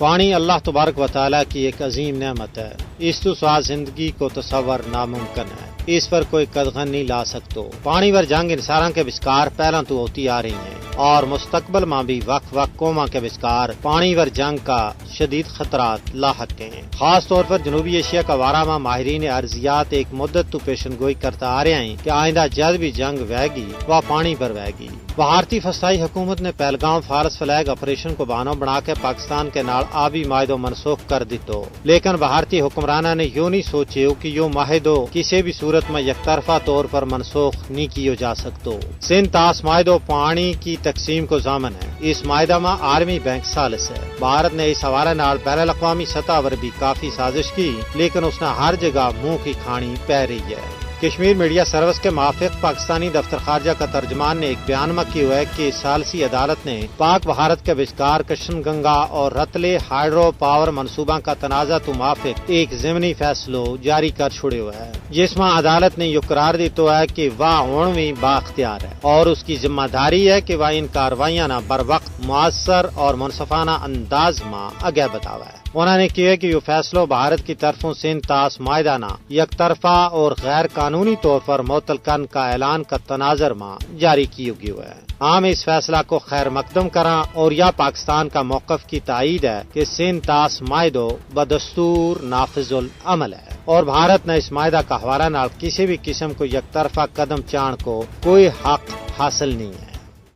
پانی اللہ تبارک و تعالیٰ کی ایک عظیم نعمت ہے، اس تو سوا زندگی کو تصور ناممکن ہے، اس پر کوئی قدغن نہیں لا سکتو۔ پانی ور جنگ انساناں کے وچکار پہلاں تو ہوتی آ رہی ہیں اور مستقبل میں بھی وقت وقت قوماں کے وچکار پانی ور جنگ کا شدید خطرات لاحق ہیں۔ خاص طور پر جنوبی ایشیا کا وارہ میں ماہرین ارضیات ایک مدت تو پیشن گوئی کرتا آ رہے ہیں کہ آئندہ جد بھی جنگ وے گی وہ پانی پر وے گی۔ بھارتی فضائی حکومت نے پہلگام فالس فلیگ آپریشن کو بہانہ بنا کے پاکستان کے نال آبی معاہدوں منسوخ کر دیتو، لیکن بھارتی حکمرانہ نے یوں نہیں سوچے کہ یہ معاہدوں کسی بھی صورت میں یک طرفہ طور پر منسوخ نہیں کیے جا سکتو۔ سندھ طاس معاہدوں پانی کی تقسیم کو ضامن ہے، اس معاہدہ میں عالمی بینک ثالث ہے۔ بھارت نے اس حوالے نال بین الاقوامی سطح پر بھی کافی سازش کی، لیکن اس نے ہر جگہ منہ کی کھانی پہ رہی ہے۔ کشمیر میڈیا سروس کے موافق پاکستانی دفتر خارجہ کا ترجمان نے ایک بیان میں کیا ہے کہ ثالثی عدالت نے پاک بھارت کے وچکار کشن گنگا اور رتلے ہائیڈرو پاور منصوبہ کا تنازع تو موافق ایک ضمنی فیصلو جاری کر چھوڑے ہوئے ہے، جس میں عدالت نے یہ قرار دیتا ہے کہ وہ عمومی بااختیار ہے اور اس کی ذمہ داری ہے کہ وہ ان کارروائیاں نہ بر وقت مؤثر اور منصفانہ انداز میں آگے بتاوا ہے۔ انہوں نے کہا کہ یہ فیصلہ بھارت کی طرفوں سندھ طاس معاہدہ نہ یک طرفہ اور غیر قانونی طور پر معطل کرنے کا اعلان کا تناظر میں جاری کیا گیا ہے۔ ہم اس فیصلہ کو خیر مقدم کریں اور یہ پاکستان کا موقف کی تائید ہے کہ سندھ طاس معاہدہ بدستور نافذ العمل ہے اور بھارت نے اس معاہدہ کا حوالہ نال کسی بھی قسم کو یک طرفہ قدم چان کو کوئی حق حاصل نہیں ہے۔